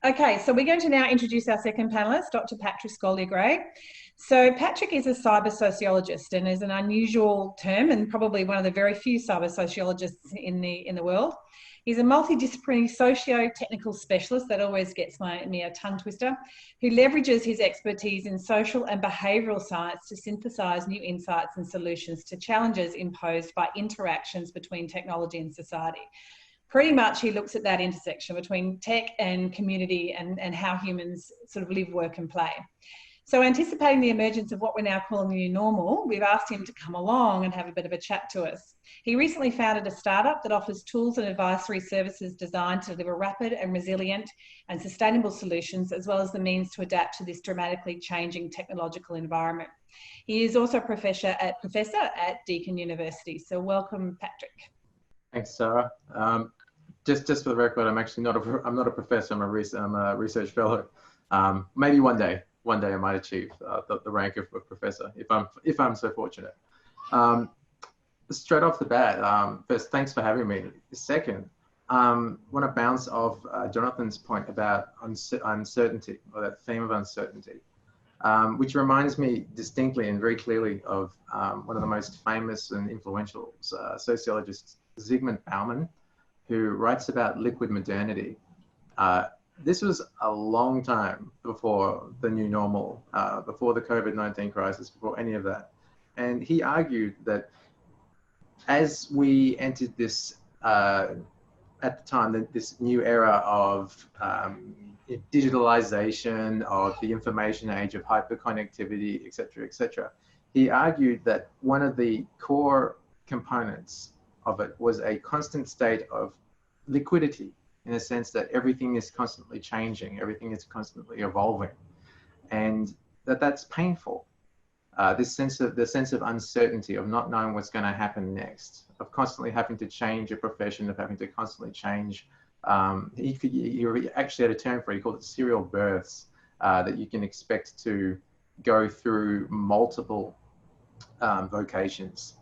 Okay, so we're going to now introduce our second panellist, Dr. Patrick Scoyler Gray. So Patrick is a cyber sociologist and is an unusual term and probably one of the very few cyber sociologists in the world. He's a multidisciplinary socio-technical specialist, that always gets me a tongue twister, who leverages his expertise in social and behavioural science to synthesise new insights and solutions to challenges imposed by interactions between technology and society. Pretty much he looks at that intersection between tech and community and how humans sort of live, work and play. So anticipating the emergence of what we're now calling the new normal, we've asked him to come along and have a bit of a chat to us. He recently founded a startup that offers tools and advisory services designed to deliver rapid and resilient and sustainable solutions, as well as the means to adapt to this dramatically changing technological environment. He is also a professor at Deakin University. So welcome, Patrick. Thanks, Sarah. Just for the record, I'm actually not a professor. I'm a research fellow. Maybe one day I might achieve the rank of professor if I'm so fortunate. Straight off the bat, first, thanks for having me. Second, want to bounce off Jonathan's point about uncertainty, or that theme of uncertainty, which reminds me distinctly and very clearly of one of the most famous and influential sociologists, Zygmunt Bauman, who writes about liquid modernity. This was a long time before the new normal, before the COVID-19 crisis, before any of that. And he argued that as we entered this, at the time, this new era of digitalization, of the information age, of hyperconnectivity, et cetera, he argued that one of the core components of it was a constant state of liquidity, in a sense that everything is constantly changing, everything is constantly evolving, and that's painful. The sense of uncertainty, of not knowing what's going to happen next, of constantly having to change a profession, of having to constantly change. He actually had a term for it. He called it serial births, that you can expect to go through multiple vocations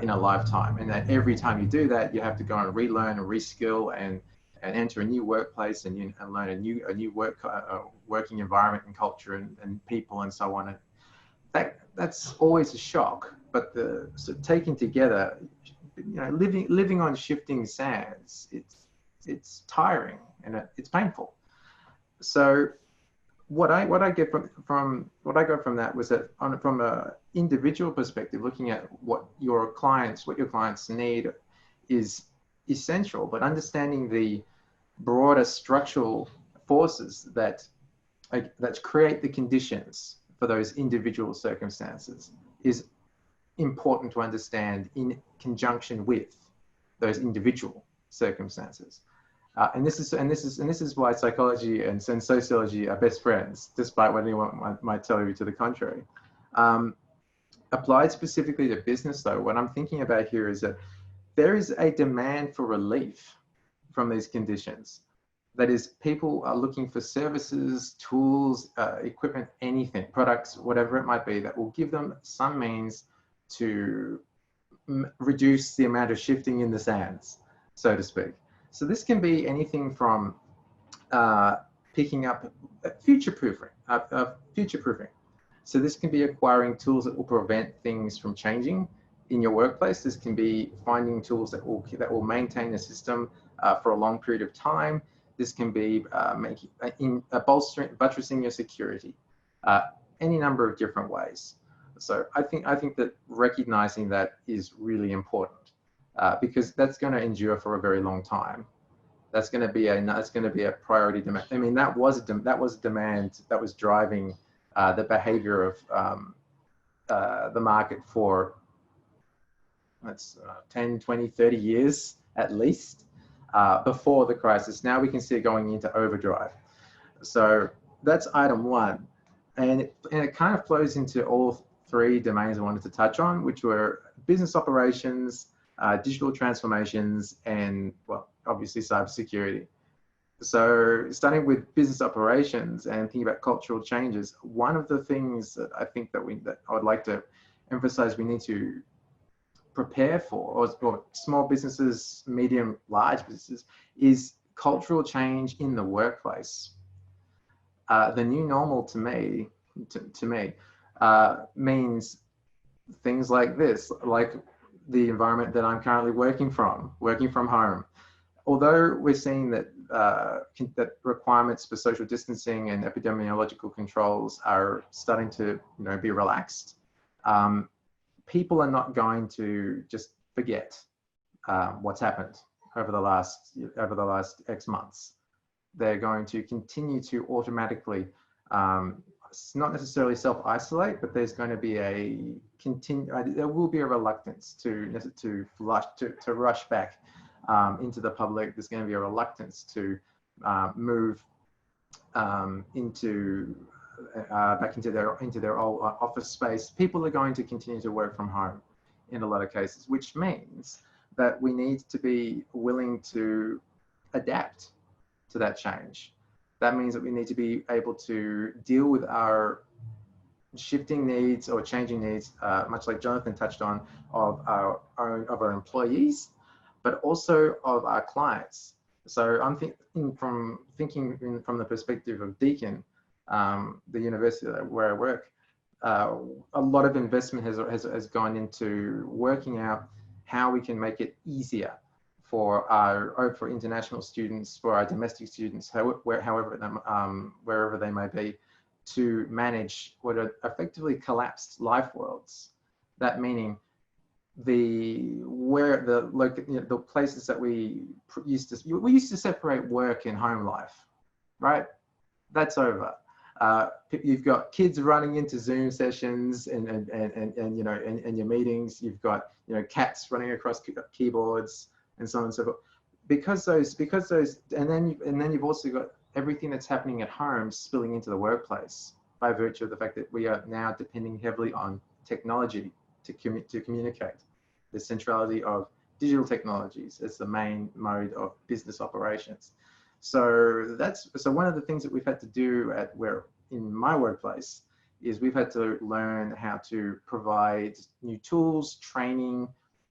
in a lifetime, and that every time you do that, you have to go and relearn and reskill and enter a new workplace and learn a new working environment and culture and people and so on. And that's always a shock. But so taken together, living on shifting sands, it's tiring and it's painful. So what I get from that was that from a individual perspective, looking at what your clients need is essential, but understanding the broader structural forces that create the conditions for those individual circumstances is important to understand in conjunction with those individual circumstances. And this is why psychology and sociology are best friends, despite what anyone might tell you to the contrary. Applied specifically to business, though, what I'm thinking about here is that there is a demand for relief from these conditions. That is, people are looking for services, tools, equipment, anything, products, whatever it might be, that will give them some means to reduce the amount of shifting in the sands, so to speak. So this can be anything from picking up future-proofing. So this can be acquiring tools that will prevent things from changing in your workplace. This can be finding tools that will maintain the system for a long period of time. This can be buttressing your security, any number of different ways. So I think that recognizing that is really important. Because that's going to endure for a very long time. That's going to be a priority demand. I mean, that was a demand that was driving the behavior of the market for 10, 20, 30 years at least before the crisis. Now we can see it going into overdrive. So that's item one, and it kind of flows into all three domains I wanted to touch on, which were business operations, digital transformations, and, well, obviously cybersecurity. So starting with business operations and thinking about cultural changes, one of the things that I think that I would like to emphasize we need to prepare for, or small businesses, medium, large businesses, is cultural change in the workplace. the new normal to me, means things like this, like the environment that I'm currently working from home. Although we're seeing that that requirements for social distancing and epidemiological controls are starting to, be relaxed, people are not going to just forget what's happened over the last X months. They're going to continue to automatically, not necessarily self-isolate, but there's going to be there will be a reluctance to rush back into the public. There's going to be a reluctance to move back into their old office space. People are going to continue to work from home in a lot of cases, which means that we need to be willing to adapt to that change. That means that we need to be able to deal with our shifting needs or changing needs, much like Jonathan touched on, of our employees, but also of our clients. So I'm thinking from the perspective of Deakin, the university where I work, a lot of investment has gone into working out how we can make it easier for international students, for our domestic students, wherever they may be, to manage what are effectively collapsed life worlds. That meaning the places that we used to separate work and home life, right? That's over. You've got kids running into Zoom sessions and your meetings. You've got cats running across keyboards and so on and so forth. Because those, and then you've also got everything that's happening at home spilling into the workplace by virtue of the fact that we are now depending heavily on technology to communicate. The centrality of digital technologies as the main mode of business operations. So one of the things that we've had to do in my workplace is we've had to learn how to provide new tools, training,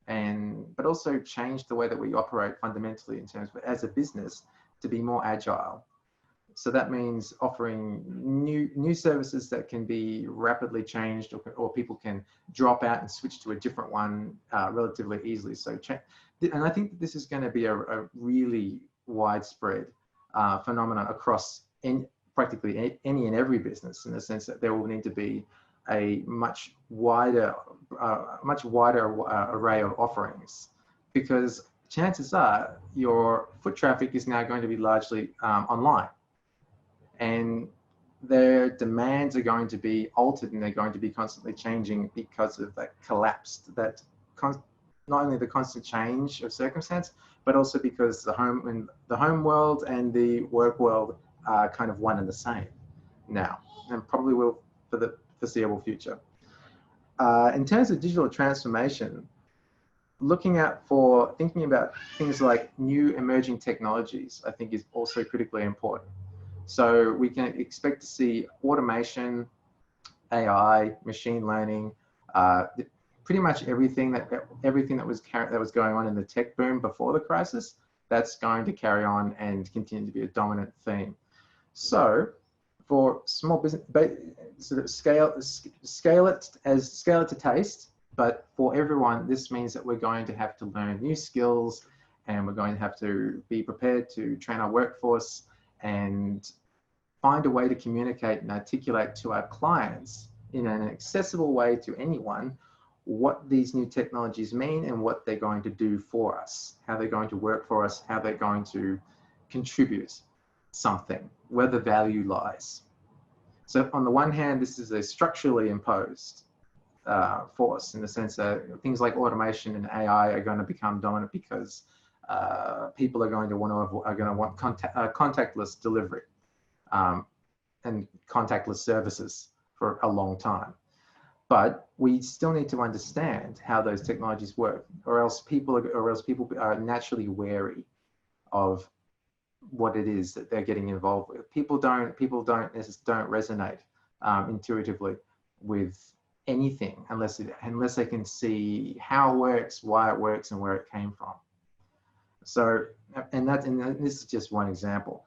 but also change the way that we operate fundamentally in terms of, as a business, to be more agile. So that means offering new services that can be rapidly changed, or people can drop out and switch to a different one relatively easily. And I think that this is going to be a really widespread phenomenon across practically any and every business, in the sense that there will need to be a much wider array of offerings, because chances are your foot traffic is now going to be largely online, and their demands are going to be altered, and they're going to be constantly changing because of that not only the constant change of circumstance, but also because the home world and the work world are kind of one and the same now, and probably will for the foreseeable future. In terms of digital transformation, thinking about things like new emerging technologies, I think is also critically important. So we can expect to see automation, AI, machine learning, pretty much everything that was going on in the tech boom before the crisis, that's going to carry on and continue to be a dominant theme. So for small business, sort of scale it to taste, but for everyone, this means that we're going to have to learn new skills, and we're going to have to be prepared to train our workforce and find a way to communicate and articulate to our clients in an accessible way to anyone what these new technologies mean and what they're going to do for us, how they're going to work for us, how they're going to contribute something, where the value lies. So on the one hand, this is a structurally imposed force, in the sense that things like automation and AI are going to become dominant because people are going to want contactless delivery and contactless services for a long time. But we still need to understand how those technologies work, or else people are naturally wary of what it is that they're getting involved with. People don't resonate intuitively with anything unless they can see how it works, why it works, and where it came from. So, and this is just one example.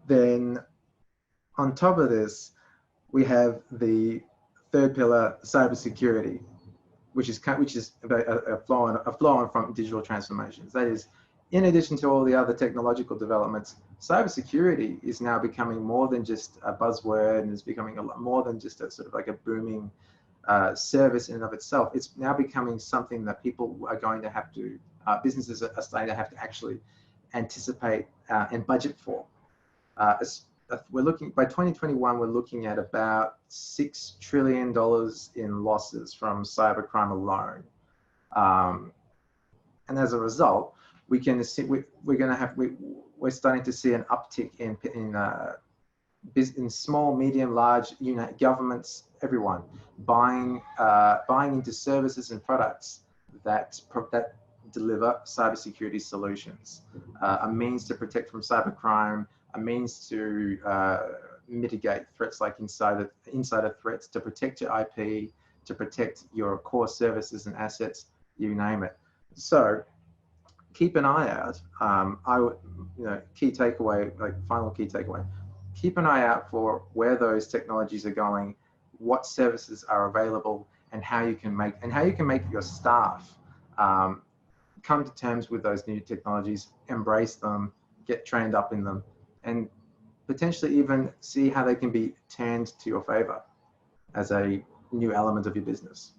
Then on top of this, we have the third pillar, cybersecurity, which is about a flow on from digital transformations. That is, in addition to all the other technological developments, cybersecurity is now becoming more than just a buzzword, and is becoming a lot more than just a sort of like a booming service in and of itself. It's now becoming something that people are going to have to, businesses are starting to have to actually anticipate and budget for. We're looking, by 2021, we're looking at about $6 trillion in losses from cybercrime alone. And as a result, we can see, we're starting to see an uptick in small, medium, large governments, everyone buying into services and products that deliver cybersecurity solutions, a means to protect from cybercrime, a means to mitigate threats like insider threats, to protect your IP, to protect your core services and assets, you name it. So keep an eye out. Key takeaway, like final key takeaway, keep an eye out for where those technologies are going, what services are available, and how you can make your staff come to terms with those new technologies, embrace them, get trained up in them, and potentially even see how they can be turned to your favor as a new element of your business.